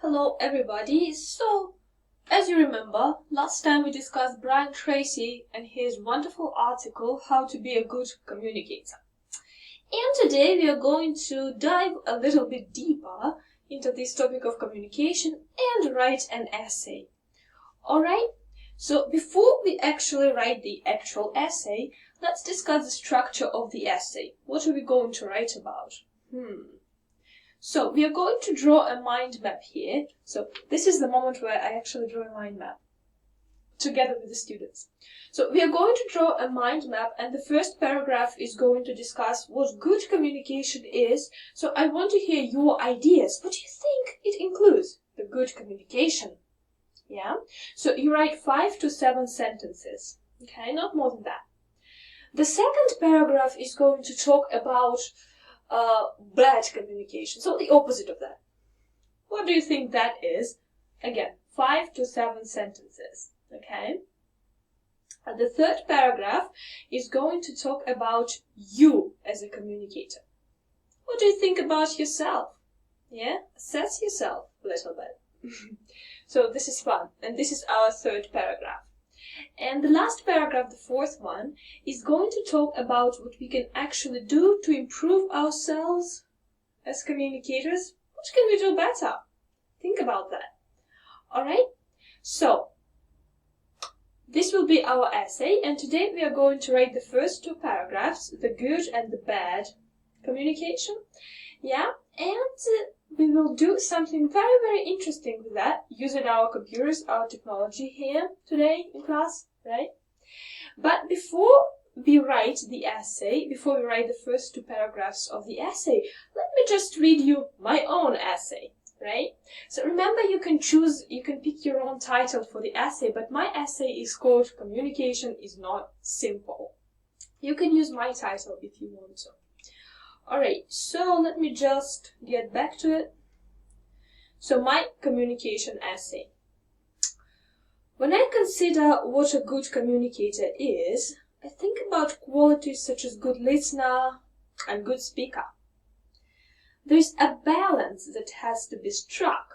Hello everybody. So, as you remember, last time we discussed Brian Tracy and his wonderful article, How to Be a Good Communicator. And today we are going to dive a little bit deeper into this topic of communication and write an essay. Alright? So before we actually write the actual essay, let's discuss the structure of the essay. What are we going to write about? So we are going to draw a mind map here. So this is the moment where I actually draw a mind map together with the students. So we are going to draw a mind map, and the first paragraph is going to discuss what good communication is. So I want to hear your ideas. What do you think it includes? The good communication. Yeah? So you write 5 to 7 sentences. Okay, not more than that. The second paragraph is going to talk about bad communication. So the opposite of that. What do you think that is? Again, 5 to 7 sentences. Okay? And the third paragraph is going to talk about you as a communicator. What do you think about yourself? Yeah? Assess yourself a little bit. So this is fun. And this is our third paragraph. And the last paragraph, the fourth one, is going to talk about what we can actually do to improve ourselves as communicators. What can we do better? Think about that. Alright? So, this will be our essay, and today we are going to write the first 2 paragraphs, the good and the bad communication. Yeah? And we will do something very, very interesting with that, using our computers, our technology here today in class, right? But before we write the essay, before we write the first 2 paragraphs of the essay, let me just read you my own essay, right? So remember, you can pick your own title for the essay, but my essay is called Communication is Not Simple. You can use my title if you want to. Alright, so let me just get back to it. So my communication essay. When I consider what a good communicator is, I think about qualities such as good listener and good speaker. There's a balance that has to be struck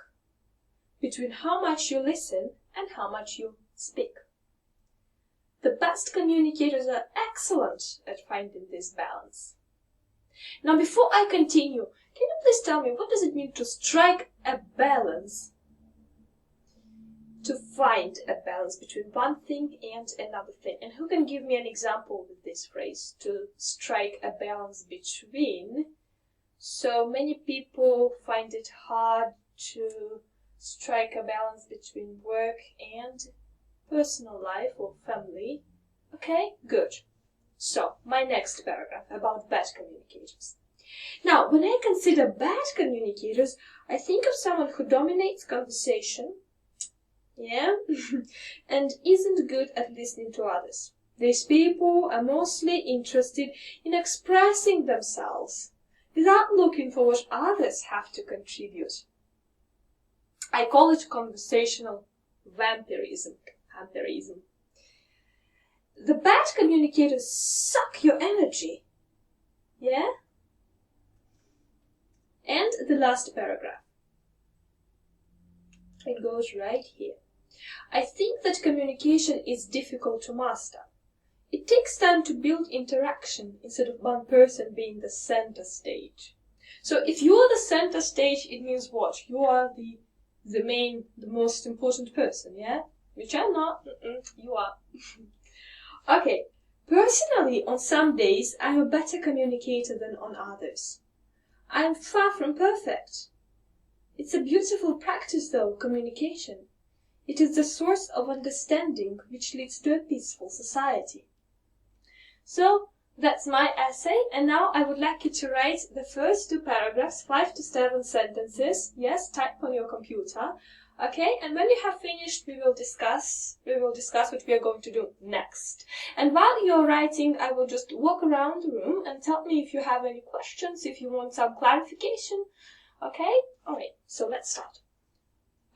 between how much you listen and how much you speak. The best communicators are excellent at finding this balance. Now, before I continue, can you please tell me, what does it mean to strike a balance? To find a balance between one thing and another thing. And who can give me an example with this phrase? To strike a balance between. So many people find it hard to strike a balance between work and personal life or family. Okay, good. So, my next paragraph about bad communicators. Now, when I consider bad communicators, I think of someone who dominates conversation, yeah, and isn't good at listening to others. These people are mostly interested in expressing themselves without looking for what others have to contribute. I call it conversational vampirism. The bad communicators suck your energy. Yeah? And the last paragraph. It goes right here. I think that communication is difficult to master. It takes time to build interaction instead of one person being the center stage. So if you are the center stage, it means what? You are the most important person, yeah? Which I'm not. You are. Okay, personally, on some days, I'm a better communicator than on others. I am far from perfect. It's a beautiful practice, though, communication. It is the source of understanding which leads to a peaceful society. So, that's my essay, and now I would like you to write the first 2 paragraphs, 5 to 7 sentences. Yes, type on your computer. Okay, and when you have finished, we will discuss what we are going to do next. And while you're writing, I will just walk around the room and tell me if you have any questions, if you want some clarification. Okay? Alright, so let's start.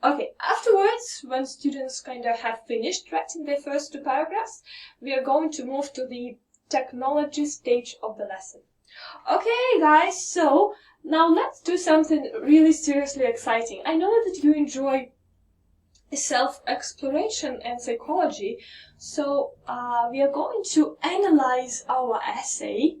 Okay, afterwards, when students kind of have finished writing their first 2 paragraphs, we are going to move to the technology stage of the lesson. Okay, guys, so Now let's do something really seriously exciting. I know that you enjoy self-exploration and psychology, so we are going to analyze our essay.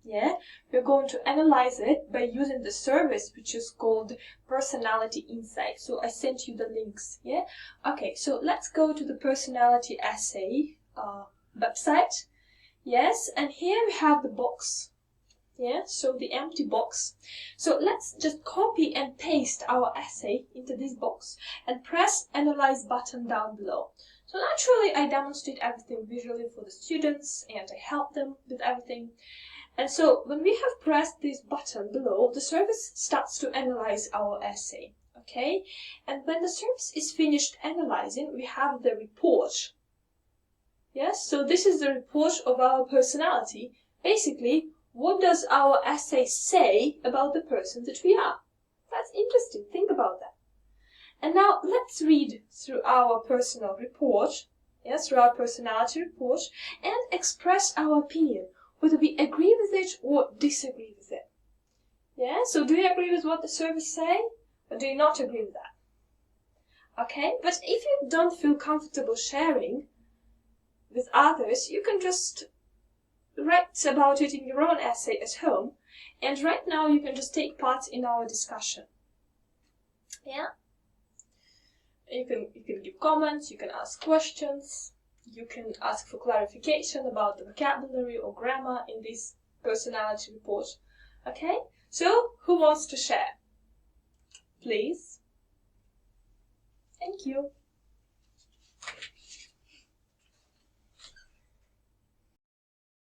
Yeah, we're going to analyze it by using the service which is called Personality Insight. So I sent you the links. Yeah, okay. So let's go to the Personality Essay website. Yes, and here we have the box. Yeah, so the empty box. So let's just copy and paste our essay into this box and press Analyze button down below. So naturally I demonstrate everything visually for the students and I help them with everything. And so when we have pressed this button below, the service starts to analyze our essay. Okay? And when the service is finished analyzing, we have the report. Yes, so this is the report of our personality. Basically, what does our essay say about the person that we are? That's interesting. Think about that. And now let's read through our personal report, yes, through our personality report, and express our opinion, whether we agree with it or disagree with it. Yeah, so do you agree with what the service say, or do you not agree with that? Okay, but if you don't feel comfortable sharing with others, you can just write about it in your own essay at home, and right now you can just take part in our discussion. Yeah, you can give comments, you can ask questions, you can ask for clarification about the vocabulary or grammar in this personality report. Okay, so who wants to share? Please. Thank you.